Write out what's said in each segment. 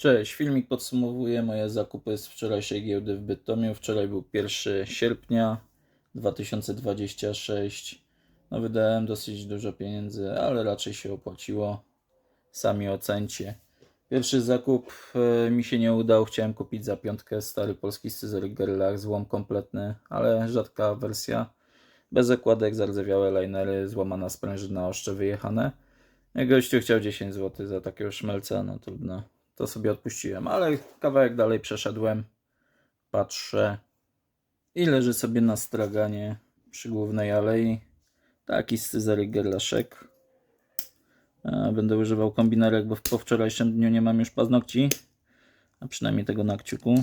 Cześć, filmik podsumowuje moje zakupy z wczorajszej giełdy w Bytomiu. Wczoraj był 1 sierpnia 2026. No, wydałem dosyć dużo pieniędzy, ale raczej się opłaciło. Sami ocencie. Pierwszy zakup mi się nie udał. Chciałem kupić za 5 stary polski scyzoryk Gerlach, złom kompletny, ale rzadka wersja. Bez zakładek, zardzewiałe linery, złamana sprężyna, oszcze wyjechane. Jak gościu chciał 10 zł za takiego szmelca, no trudno. To sobie odpuściłem, ale kawałek dalej przeszedłem. Patrzę i leży sobie na straganie przy głównej alei taki scyzoryk Gerlaszek. Będę używał kombinerek, bo po wczorajszym dniu nie mam już paznokci, a przynajmniej tego na kciuku.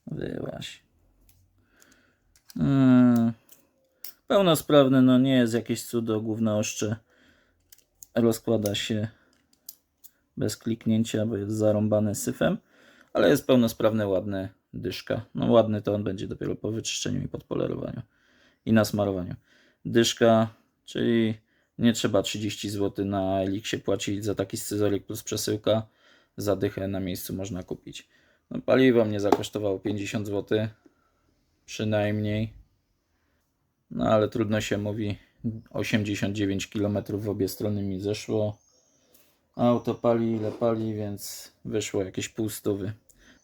Wyłaś. Pełnosprawny, no nie jest jakieś cudo. Główne oszcze rozkłada się bez kliknięcia, bo jest zarąbany syfem, ale jest pełnosprawny, ładny, dyszka. No ładny to on będzie dopiero po wyczyszczeniu i podpolerowaniu i nasmarowaniu. Dyszka, czyli nie trzeba 30 zł na Elixie płacić za taki scyzoryk plus przesyłka. Za dychę na miejscu można kupić. No, paliwo mnie zakosztowało 50 zł przynajmniej. No ale trudno się mówi. 89 km w obie strony mi zeszło. Auto pali ile pali, więc wyszło jakieś półstówy.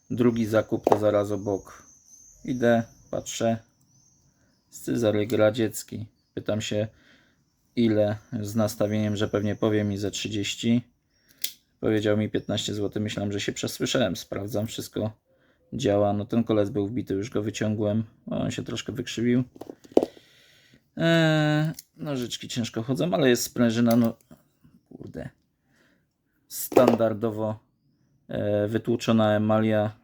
Drugi zakup to zaraz obok. Idę, patrzę. Scyzoryk radziecki. Pytam się ile, z nastawieniem, że pewnie powie mi ze 30. Powiedział mi 15 zł. Myślałem, że się przesłyszałem. Sprawdzam, wszystko działa. No ten kolec był wbity, już go wyciągłem. On się troszkę wykrzywił. Nożyczki ciężko chodzą, ale jest sprężyna. No kurde. Standardowo wytłuczona emalia.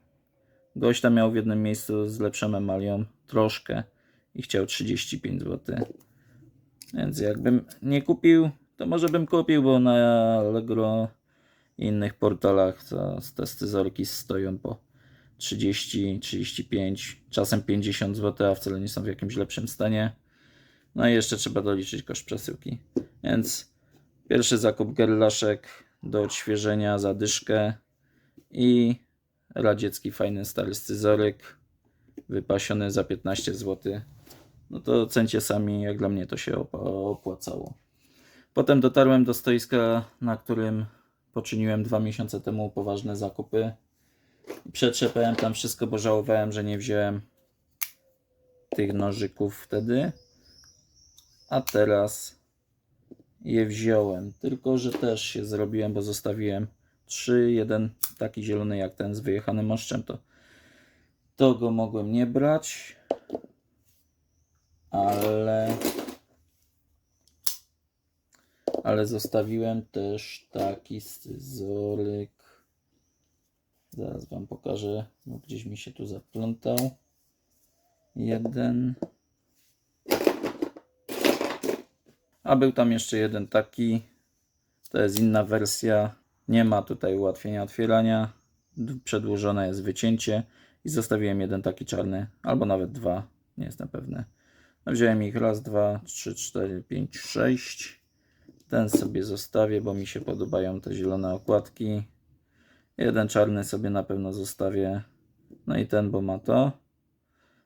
Gość tam miał w jednym miejscu z lepszą emalią troszkę i chciał 35 zł. Więc jakbym nie kupił, to może bym kupił, bo na Allegro i innych portalach te scyzoryki stoją po 30, 35, czasem 50 zł, a wcale nie są w jakimś lepszym stanie. No i jeszcze trzeba doliczyć koszt przesyłki. Więc pierwszy zakup Gerlaszek do odświeżenia za dyszkę i radziecki fajny stary scyzoryk wypasiony za 15 zł. No to ocencie sami, jak dla mnie to się opłacało. Potem dotarłem do stoiska, na którym poczyniłem 2 miesiące temu poważne zakupy. Przetrzepałem tam wszystko, bo żałowałem, że nie wziąłem tych nożyków wtedy. A teraz je wziąłem, tylko że też się zrobiłem, bo zostawiłem 3, jeden taki zielony jak ten z wyjechanym oszczem, to go mogłem nie brać, ale zostawiłem też taki scyzoryk. Zaraz wam pokażę, bo gdzieś mi się tu zaplątał. Jeden. A był tam jeszcze jeden taki. To jest inna wersja. Nie ma tutaj ułatwienia otwierania. Przedłużone jest wycięcie. I zostawiłem jeden taki czarny. Albo nawet dwa. Nie jestem pewny. Wziąłem ich raz, dwa, trzy, cztery, pięć, sześć. Ten sobie zostawię, bo mi się podobają te zielone okładki. Jeden czarny sobie na pewno zostawię. No i ten, bo ma to.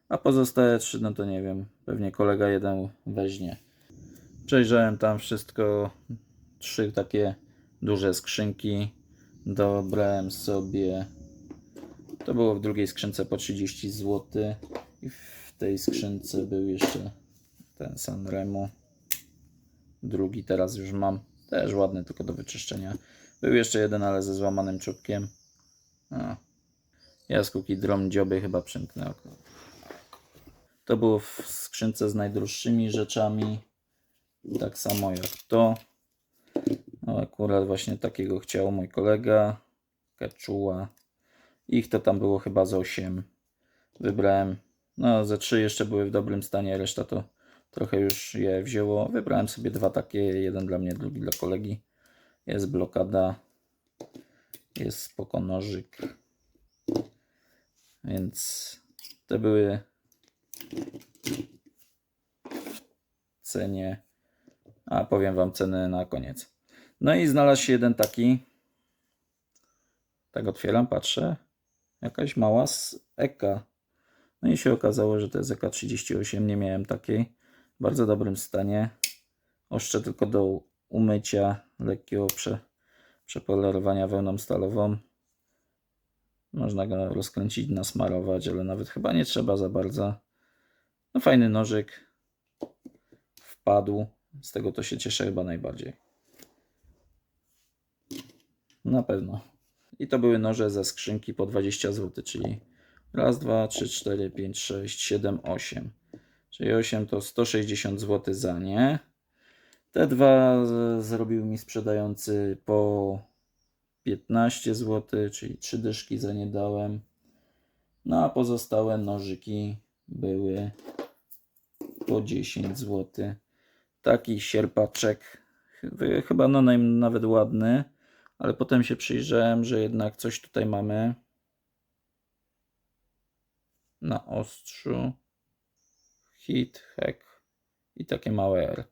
A pozostałe 3, no to nie wiem. Pewnie kolega jeden weźmie. Przejrzałem tam wszystko. 3 takie duże skrzynki. Dobrałem sobie. To było w drugiej skrzynce po 30 zł. I w tej skrzynce był jeszcze ten Sanremo. Drugi teraz już mam. Też ładny, tylko do wyczyszczenia. Był jeszcze jeden, ale ze złamanym czubkiem. Jaskółk i drom dzioby chyba przymknę. To było w skrzynce z najdroższymi rzeczami. Tak samo jak to. No, akurat właśnie takiego chciał mój kolega. Keczuła. Ich to tam było chyba z 8. Wybrałem. No, ze 3 jeszcze były w dobrym stanie, reszta to trochę już je wzięło. Wybrałem sobie 2 takie. Jeden dla mnie, drugi dla kolegi. Jest blokada. Jest spoko nożyk. Więc te były w cenie. A powiem wam ceny na koniec. No i znalazł się jeden taki. Tak otwieram, patrzę. Jakaś mała EKA. No i się okazało, że to jest EKA 38. Nie miałem takiej. W bardzo dobrym stanie. Oszczę tylko do umycia, lekkiego przepolerowania wełną stalową. Można go rozkręcić, nasmarować, ale nawet chyba nie trzeba za bardzo. No fajny nożyk. Wpadł. Z tego to się cieszę chyba najbardziej. Na pewno. I to były noże ze skrzynki po 20 zł, czyli raz, 2, 3, 4, 5, 6, 7, 8. Czyli 8 to 160 zł za nie. Te dwa zrobił mi sprzedający po 15 zł, czyli 3 dyszki za nie dałem. No a pozostałe nożyki były po 10 zł. Taki sierpaczek, chyba no nawet ładny, ale potem się przyjrzałem, że jednak coś tutaj mamy na ostrzu. Hit, hack i takie małe R.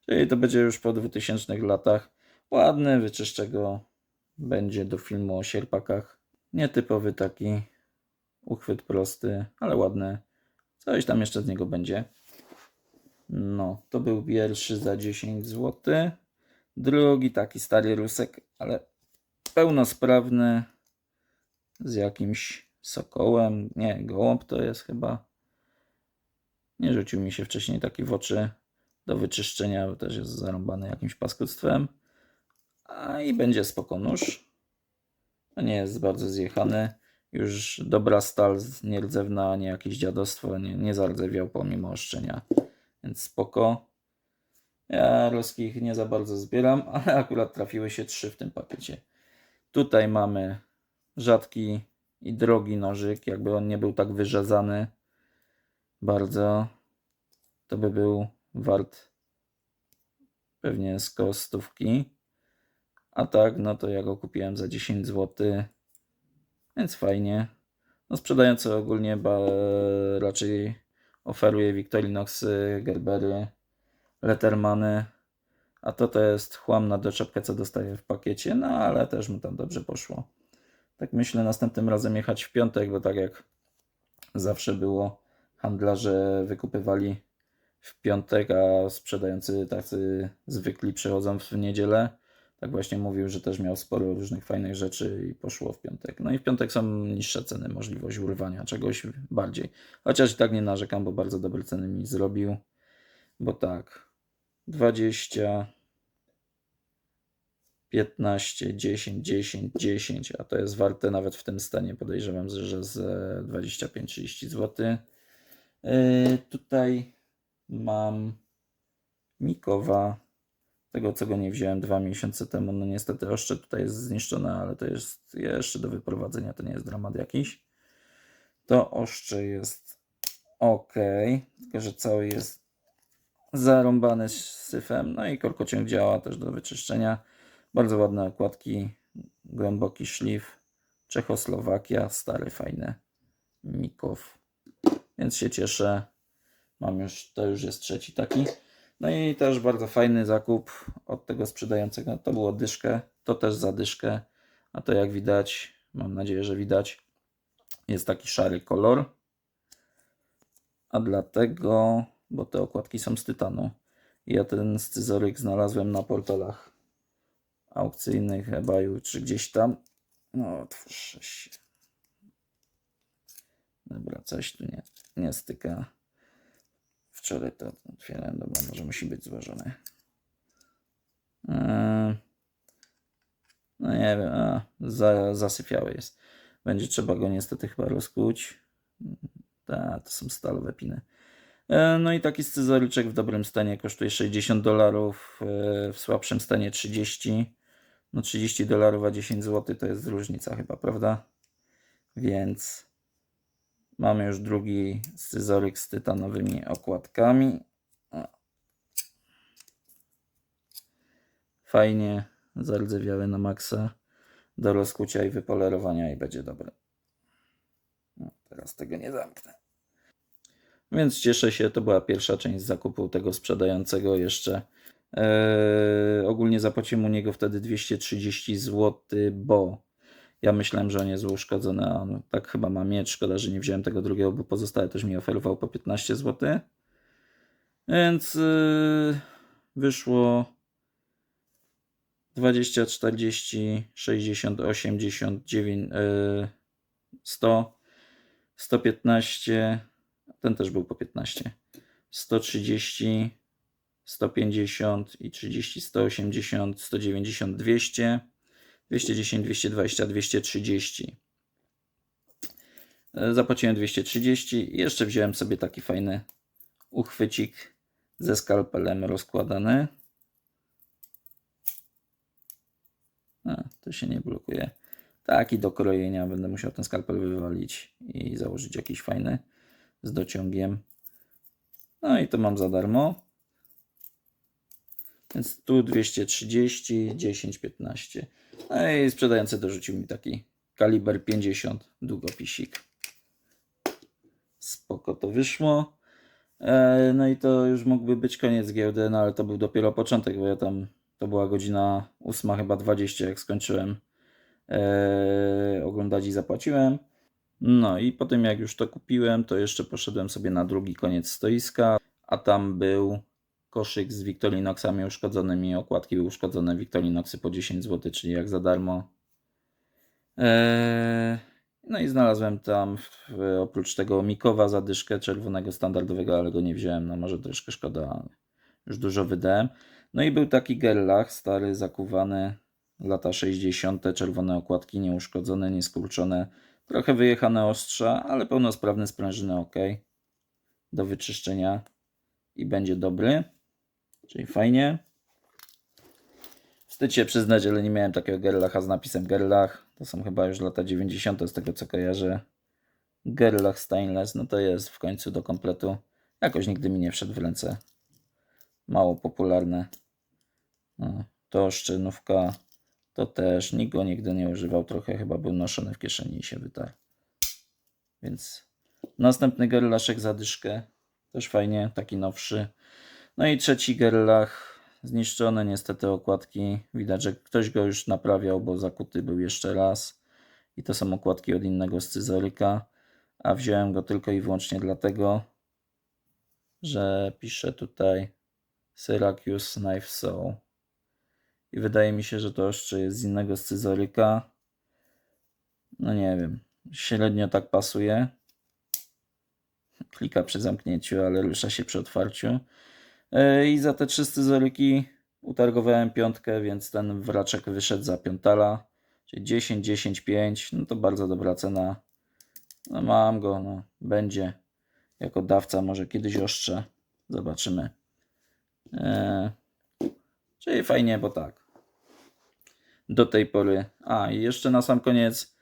Czyli to będzie już po 2000 latach. Ładny, wyczyszczę go. Będzie do filmu o sierpakach. Nietypowy taki uchwyt prosty, ale ładny. Coś tam jeszcze z niego będzie. No, to był pierwszy za 10 zł. Drugi taki stary rusek, ale pełnosprawny. Z jakimś sokołem. Nie, gołąb to jest chyba. Nie rzucił mi się wcześniej taki w oczy do wyczyszczenia, bo też jest zarąbany jakimś paskudztwem. A i będzie spoko nóż. To nie jest bardzo zjechany. Już dobra stal, nierdzewna, nie jakieś dziadostwo, nie zardzewiał pomimo oszczenia. Więc spoko. Ja ruskich nie za bardzo zbieram, ale akurat trafiły się 3 w tym pakiecie. Tutaj mamy rzadki i drogi nożyk. Jakby on nie był tak wyrzezany bardzo, to by był wart pewnie z koło 100. A tak, no to ja go kupiłem za 10 zł. Więc fajnie. No sprzedający ogólnie raczej oferuje Victorinoxy, Gerbery, Lettermany. A to jest chłam na doczepkę, co dostaję w pakiecie. No ale też mu tam dobrze poszło. Tak myślę następnym razem jechać w piątek, bo tak jak zawsze było, handlarze wykupywali w piątek, a sprzedający tacy zwykli przychodzą w niedzielę. Tak właśnie mówił, że też miał sporo różnych fajnych rzeczy i poszło w piątek. No i w piątek są niższe ceny, możliwość urwania czegoś bardziej. Chociaż i tak nie narzekam, bo bardzo dobre ceny mi zrobił. Bo tak, 20, 15, 10, 10, 10, a to jest warte nawet w tym stanie, podejrzewam, że z 25-30 zł. Tutaj mam Mikowa, tego co go nie wziąłem 2 miesiące temu. No niestety oszcze tutaj jest zniszczone, ale to jest jeszcze do wyprowadzenia, to nie jest dramat jakiś. To oszcze jest ok, tylko że cały jest zarąbany syfem. No i korkociąg działa też do wyczyszczenia. Bardzo ładne okładki, głęboki szlif, Czechoslowakia, stary, fajny Mikow. Więc się cieszę. To już jest trzeci taki. No i też bardzo fajny zakup od tego sprzedającego. To było dyszkę, to też za dyszkę. A to jak widać, mam nadzieję, że widać, jest taki szary kolor. A dlatego, bo te okładki są z tytanu. Ja ten scyzoryk znalazłem na portalach aukcyjnych, eBayu czy gdzieś tam. No, otwórzę się. Dobra, coś tu nie styka. Wczoraj to otwierałem, dobra, może musi być złożone. No nie wiem, zasypiały jest. Będzie trzeba go niestety chyba rozkuć. To są stalowe piny. No i taki scyzoryczek w dobrym stanie kosztuje $60, w słabszym stanie 30. No $30 a 10 zł to jest różnica chyba, prawda? Więc mamy już drugi scyzoryk z tytanowymi okładkami. Fajnie zardzewiały na maksa. Do rozkucia i wypolerowania i będzie dobre. No, teraz tego nie zamknę. Więc cieszę się, to była pierwsza część zakupu tego sprzedającego jeszcze. Ogólnie zapłaciłem u niego wtedy 230 zł, bo Ja myślałem, że on jest uszkodzony, a on tak chyba ma mieć. Szkoda, że nie wziąłem tego drugiego, bo pozostałe też mi oferował po 15 zł. Więc wyszło 20, 40, 60, 80, 9, 100, 115, ten też był po 15, 130, 150 i 30, 180, 190, 200, 210, 220, 230. Zapłaciłem 230 i jeszcze wziąłem sobie taki fajny uchwycik ze skalpelem rozkładany. To się nie blokuje. Taki do krojenia. Będę musiał ten skalpel wywalić i założyć jakiś fajny z dociągiem. No i to mam za darmo. Więc tu 230, 10, 15. No i sprzedający dorzucił mi taki kaliber 50 długopisik. Spoko to wyszło. No i to już mógłby być koniec giełdy, no ale to był dopiero początek, bo ja tam, to była godzina 8 chyba 20, jak skończyłem oglądać i zapłaciłem. No i po tym jak już to kupiłem, to jeszcze poszedłem sobie na drugi koniec stoiska, a tam był koszyk z Victorinoxami uszkodzonymi, okładki były uszkodzone, Victorinoxy po 10 zł, czyli jak za darmo. No i znalazłem tam oprócz tego Mikowa zadyszkę czerwonego standardowego, ale go nie wziąłem, no może troszkę szkoda, ale już dużo wydałem. No i był taki Gerlach stary, zakuwany, lata 60., czerwone okładki, nieuszkodzone, nieskurczone, trochę wyjechane ostrza, ale pełnosprawne sprężyny ok, do wyczyszczenia i będzie dobry, czyli fajnie. Wstyd się przyznać, ale nie miałem takiego Gerlacha z napisem Gerlach. To są chyba już lata 90. z tego co kojarzę. Gerlach Stainless, no to jest w końcu do kompletu. Jakoś nigdy mi nie wszedł w ręce. Mało popularne. No, to szczynówka, to też nikt go nigdy nie używał. Trochę chyba był noszony w kieszeni i się wytarł. Więc następny Gerlaszek za dyszkę. Też fajnie, taki nowszy. No i trzeci Gerlach. Zniszczone niestety okładki. Widać, że ktoś go już naprawiał, bo zakuty był jeszcze raz. I to są okładki od innego scyzoryka. A wziąłem go tylko i wyłącznie dlatego, że pisze tutaj Syracuse Knife Saw. I wydaje mi się, że to ostrze jest z innego scyzoryka. No nie wiem. Średnio tak pasuje. Klika przy zamknięciu, ale rusza się przy otwarciu. I za te 3 scyzoryki utargowałem piątkę, więc ten wraczek wyszedł za piątala. Czyli 10, 10, 5. No to bardzo dobra cena. No mam go, no będzie. Jako dawca może kiedyś ostrze. Zobaczymy. Czyli fajnie, bo tak. Do tej pory. A i jeszcze na sam koniec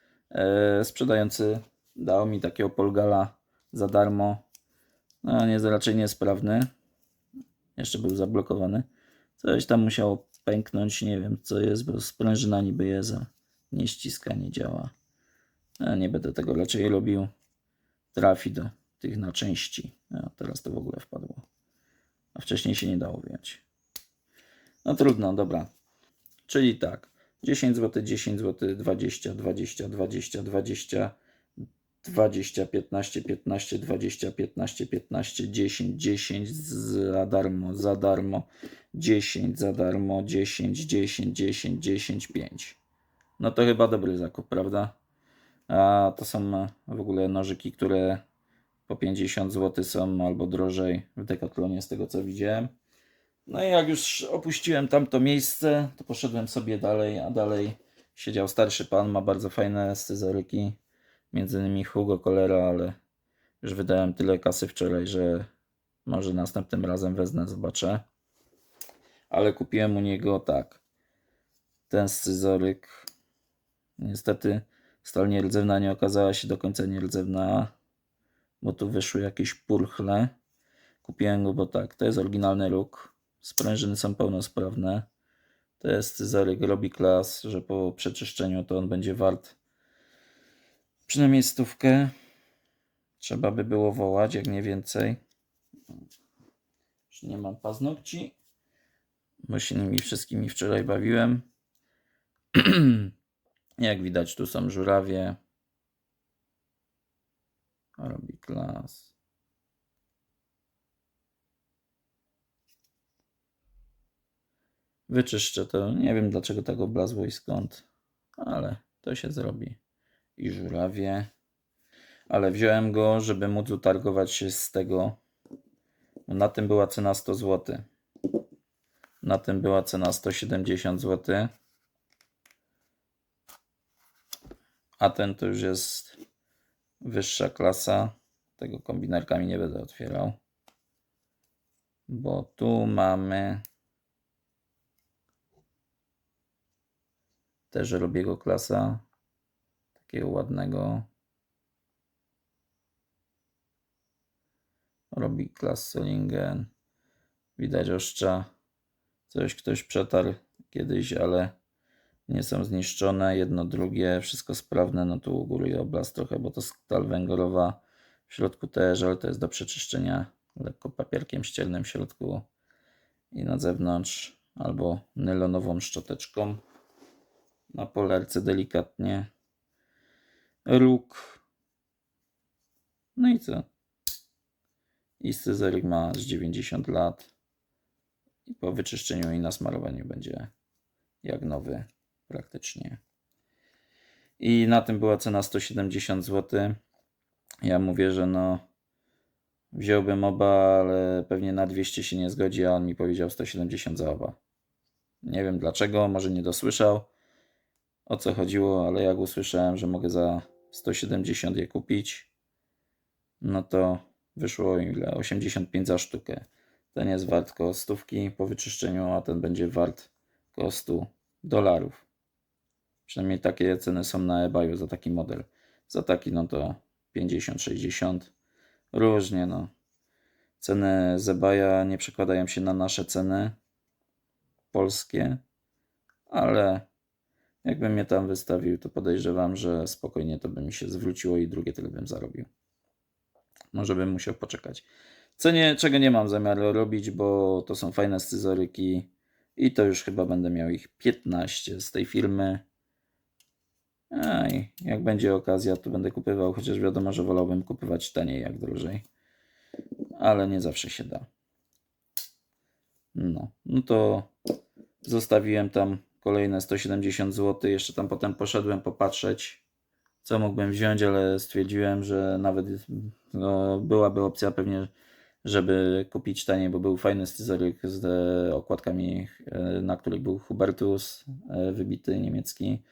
sprzedający dał mi takiego Polgala za darmo. No jest raczej niesprawny. Jeszcze był zablokowany. Coś tam musiało pęknąć. Nie wiem co jest, bo sprężyna niby jest, a nie ściska, nie działa. Nie będę tego raczej robił. Trafi do tych na części. Teraz to w ogóle wpadło. A wcześniej się nie dało wyjąć. No trudno, dobra. Czyli tak. 10 zł, 10 zł, 20, 20, 20, 20, 20, 15, 15, 20, 15, 15, 10, 10 za darmo, 10 za darmo, 10, 10, 10, 10, 5. No to chyba dobry zakup, prawda? A to są w ogóle nożyki, które po 50 zł są albo drożej w Decathlonie z tego co widziałem. No i jak już opuściłem tamto miejsce, to poszedłem sobie dalej, a dalej siedział starszy pan, ma bardzo fajne scyzoryki, między innymi Hugo Colera, ale już wydałem tyle kasy wczoraj, że może następnym razem wezmę, zobaczę. Ale kupiłem u niego tak, ten scyzoryk, niestety stal nierdzewna nie okazała się do końca nierdzewna, bo tu wyszły jakieś purchle. Kupiłem go, bo tak, to jest oryginalny róg, sprężyny są pełnosprawne. To jest scyzoryk Robi Class, że po przeczyszczeniu to on będzie wart przynajmniej 100. Trzeba by było wołać, jak nie więcej. Już nie mam paznokci, bo się nimi wszystkimi wczoraj bawiłem. Jak widać, tu są żurawie. Robi klas. Wyczyszczę to. Nie wiem dlaczego tak oblazło i skąd, ale to się zrobi. I żurawie. Ale wziąłem go, żeby móc utargować się z tego. Na tym była cena 100 zł. Na tym była cena 170 zł. A ten to już jest wyższa klasa. Tego kombinerkami nie będę otwierał. Bo tu mamy też Robiego klasa. Takiego ładnego. Robi klas Solingen. Widać oszcza. Coś ktoś przetarł kiedyś, ale nie są zniszczone. Jedno, drugie, wszystko sprawne. No tu u góry oblast trochę, bo to stal węglowa. W środku też, ale to jest do przeczyszczenia lekko papierkiem ściernym w środku i na zewnątrz, albo nylonową szczoteczką na polerce delikatnie. Róg. No i co? I scyzoryk ma z 90 lat. I po wyczyszczeniu i nasmarowaniu będzie jak nowy praktycznie. I na tym była cena 170 zł. Ja mówię, że no wziąłbym oba, ale pewnie na 200 się nie zgodzi, a on mi powiedział 170 za oba. Nie wiem dlaczego, może nie dosłyszał o co chodziło, ale jak usłyszałem, że mogę za 170 je kupić, no to wyszło ile? 85 za sztukę. Ten jest wart koło stówki po wyczyszczeniu, a ten będzie wart koło $100. Przynajmniej takie ceny są na eBayu za taki model. Za taki no to 50-60. Różnie no. Ceny z eBaya nie przekładają się na nasze ceny polskie, ale jakbym je tam wystawił, to podejrzewam, że spokojnie to by mi się zwróciło i drugie tyle bym zarobił. Może bym musiał poczekać. Czego nie mam zamiaru robić, bo to są fajne scyzoryki i to już chyba będę miał ich 15 z tej firmy. I jak będzie okazja, to będę kupował, chociaż wiadomo, że wolałbym kupować taniej jak drożej. Ale nie zawsze się da. No to zostawiłem tam kolejne 170 zł. Jeszcze tam potem poszedłem popatrzeć, co mógłbym wziąć, ale stwierdziłem, że nawet no, byłaby opcja pewnie, żeby kupić taniej, bo był fajny scyzoryk z okładkami, na których był Hubertus wybity niemiecki.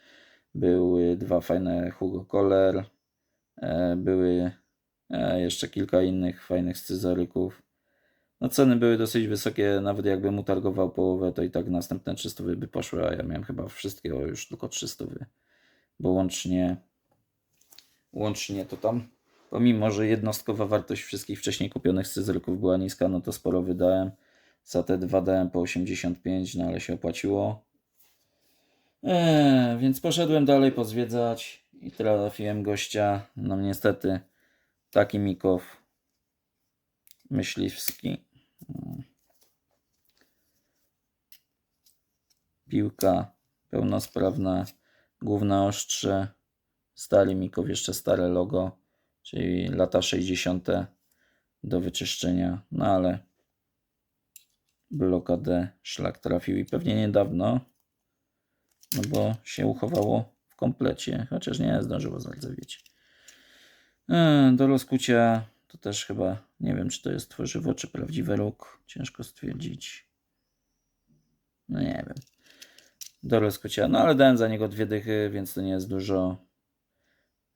Były dwa fajne Hugo Koller. Były jeszcze kilka innych fajnych scyzoryków. No ceny były dosyć wysokie, nawet jakbym utargował połowę, to i tak następne 300 by poszły, a ja miałem chyba wszystkiego już tylko 300, bo łącznie to tam, pomimo że jednostkowa wartość wszystkich wcześniej kupionych scyzoryków była niska, no to sporo wydałem. Za te dwa dałem po 85, no ale się opłaciło. Więc poszedłem dalej pozwiedzać i trafiłem gościa, no niestety taki Mikow myśliwski. Piłka pełnosprawna, główne ostrze, stali Mikow, jeszcze stare logo, czyli lata 60. do wyczyszczenia, no ale blokadę szlak trafił i pewnie niedawno, no bo się uchowało w komplecie, chociaż nie zdążyło zardzewieć. Do rozkucia to też chyba, nie wiem czy to jest tworzywo, czy prawdziwy róg, ciężko stwierdzić. No nie wiem. Do rozkucia, no ale dałem za niego 2 dychy, więc to nie jest dużo.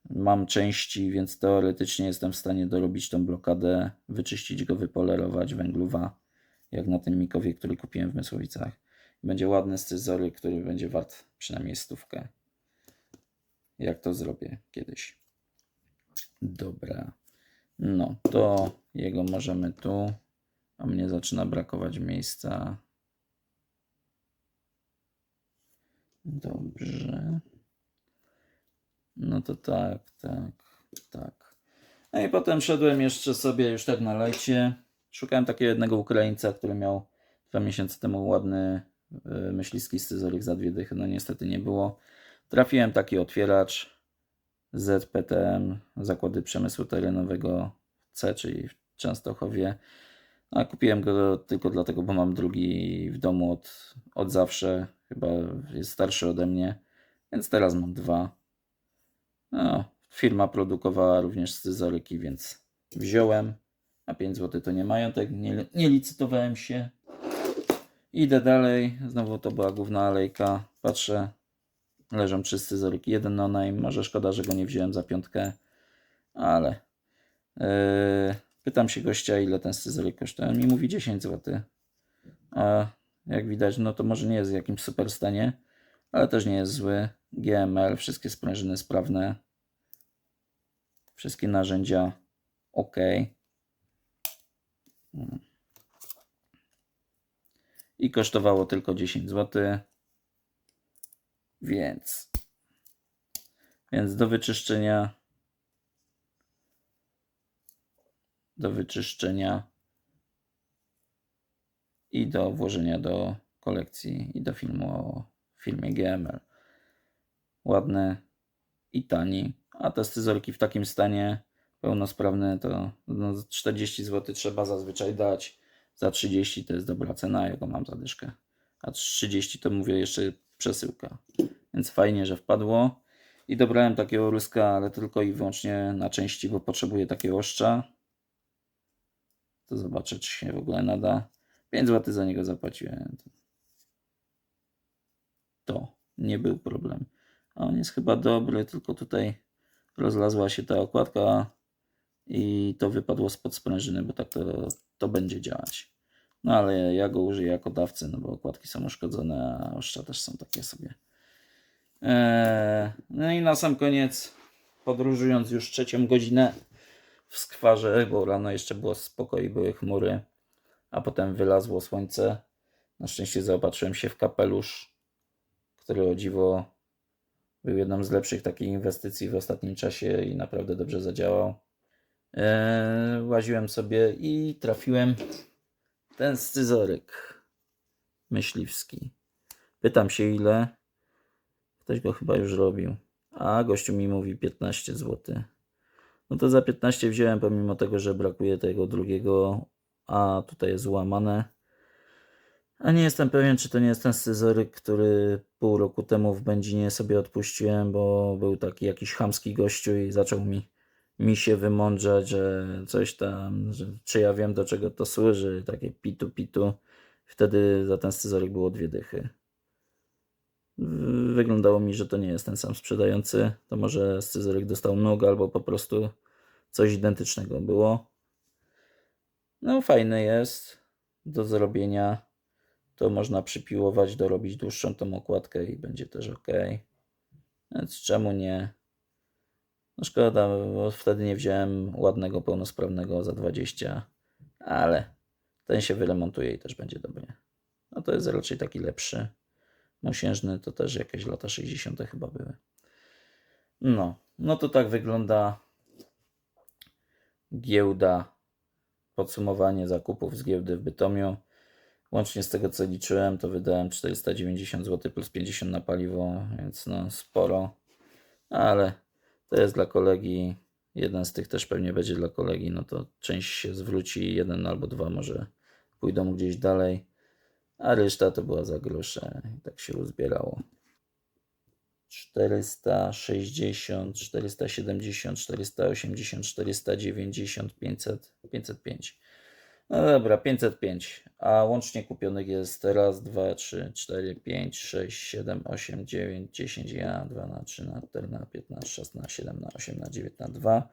Mam części, więc teoretycznie jestem w stanie dorobić tą blokadę, wyczyścić go, wypolerować, węglowa, jak na tym Mikowie, który kupiłem w Mysłowicach. Będzie ładny scyzoryk, który będzie wart przynajmniej 100. Jak to zrobię kiedyś. Dobra. No, to jego możemy tu, a mnie zaczyna brakować miejsca. Dobrze. No to tak. No i potem szedłem jeszcze sobie już tak na lejcie. Szukałem takiego jednego Ukraińca, który miał 2 miesiące temu ładny myśliwski scyzoryk za 2 dychy. No niestety nie było. Trafiłem taki otwieracz ZPTM, Zakłady Przemysłu Terenowego C, czyli w Częstochowie. A kupiłem go tylko dlatego, bo mam drugi w domu od zawsze. Chyba jest starszy ode mnie, więc teraz mam dwa. No, firma produkowała również scyzoryki, więc wziąłem. A 5 zł to nie majątek, nie licytowałem się. Idę dalej, znowu to była główna alejka. Patrzę, leżą 3 scyzoryki, jeden no name. Może szkoda, że go nie wziąłem za 5, ale pytam się gościa, ile ten scyzoryk kosztuje. On mi mówi 10 zł. A jak widać, no to może nie jest w jakimś super stanie, ale też nie jest zły. GML, wszystkie sprężyny sprawne. Wszystkie narzędzia ok. I kosztowało tylko 10 zł. Więc do wyczyszczenia i do włożenia do kolekcji i do filmu o filmie GML. Ładny i tani. A te scyzoryki w takim stanie pełnosprawne to 40 zł trzeba zazwyczaj dać. Za 30 to jest dobra cena, ja go mam za dyszkę. A 30 to mówię jeszcze przesyłka. Więc fajnie, że wpadło. I dobrałem takiego ruska, ale tylko i wyłącznie na części, bo potrzebuję takiego oszcza. To zobaczę, czy się w ogóle nada. 5 zł za niego zapłaciłem. To nie był problem. A on jest chyba dobry, tylko tutaj rozlazła się ta okładka i to wypadło spod sprężyny, bo tak to będzie działać. No ale ja go użyję jako dawcy, no bo okładki są uszkodzone, a oszcza też są takie sobie. No i na sam koniec, podróżując już 3. godzinę w skwarze, bo rano jeszcze było spoko i były chmury, a potem wylazło słońce. Na szczęście zaopatrzyłem się w kapelusz, który o dziwo był jedną z lepszych takich inwestycji w ostatnim czasie i naprawdę dobrze zadziałał. Łaziłem sobie i trafiłem ten scyzoryk myśliwski. Pytam się ile. Ktoś go chyba już robił. A gościu mi mówi 15 zł. No to za 15 wziąłem, pomimo tego, że brakuje tego drugiego, a tutaj jest złamane. A nie jestem pewien, czy to nie jest ten scyzoryk, który pół roku temu w Będzinie sobie odpuściłem, bo był taki jakiś chamski gościu i zaczął mi się wymądrzać, że coś tam, że czy ja wiem, do czego to służy, takie pitu. Wtedy za ten scyzoryk było 2 dychy. Wyglądało mi, że to nie jest ten sam sprzedający. To może scyzoryk dostał nóg, albo po prostu coś identycznego było. No fajny jest do zrobienia. To można przypiłować, dorobić dłuższą tą okładkę i będzie też ok. Więc czemu nie? No szkoda, bo wtedy nie wziąłem ładnego, pełnosprawnego za 20, ale ten się wyremontuje i też będzie dobry. No to jest raczej taki lepszy. Mosiężny to też jakieś lata 60. chyba były. No to tak wygląda giełda, podsumowanie zakupów z giełdy w Bytomiu. Łącznie z tego, co liczyłem, to wydałem 490 zł plus 50 na paliwo, więc no sporo, ale to jest dla kolegi. Jeden z tych też pewnie będzie dla kolegi, no to część się zwróci, 1 albo 2 może pójdą gdzieś dalej, a reszta to była za grosze i tak się uzbierało. 460, 470, 480, 490, 500, 505. No dobra, 505. A łącznie kupionych jest raz, 2, 3, 4, 5, 6, 7, 8, 9, 10, 1, 2, na 3, na 4, na 5, na 6, na 7, na 8, na 9, na 2,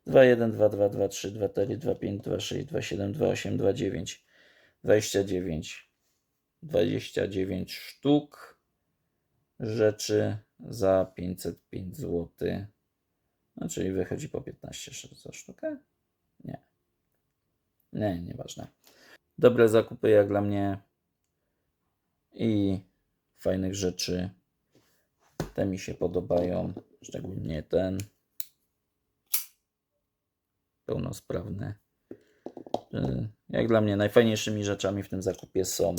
2, 1, 2, 2, 2, 3, 2, 4, 2, 5, 2, 6, 2, 7, 2, 8, 2, 9, 29 sztuk rzeczy za 505 zł. No, czyli wychodzi po 15 za sztukę? Nie, nieważne. Dobre zakupy jak dla mnie i fajnych rzeczy. Te mi się podobają, szczególnie ten pełnosprawny. Jak dla mnie najfajniejszymi rzeczami w tym zakupie są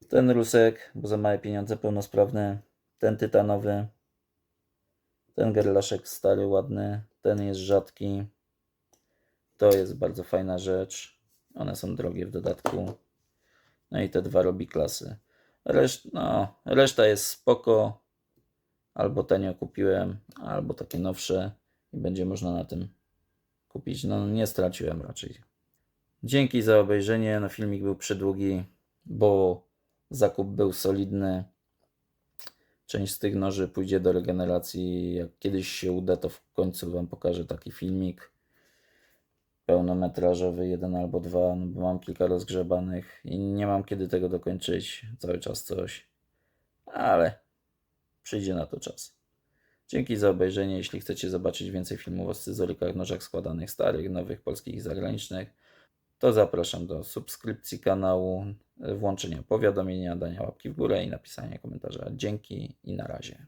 ten rusek, bo za małe pieniądze pełnosprawny, ten tytanowy, ten gerlaszek stary, ładny, ten jest rzadki. To jest bardzo fajna rzecz. One są drogie w dodatku. No i te dwa robi klasy. Reszta jest spoko. Albo tanio kupiłem, albo takie nowsze i będzie można na tym kupić. No nie straciłem raczej. Dzięki za obejrzenie. No filmik był przydługi, bo zakup był solidny. Część z tych noży pójdzie do regeneracji. Jak kiedyś się uda, to w końcu wam pokażę taki filmik pełnometrażowy, 1 albo 2, no bo mam kilka rozgrzebanych i nie mam kiedy tego dokończyć. Cały czas coś, ale przyjdzie na to czas. Dzięki za obejrzenie. Jeśli chcecie zobaczyć więcej filmów o scyzorykach, nożach składanych, starych, nowych, polskich i zagranicznych, to zapraszam do subskrypcji kanału, włączenia powiadomienia, dania łapki w górę i napisania komentarza. Dzięki i na razie.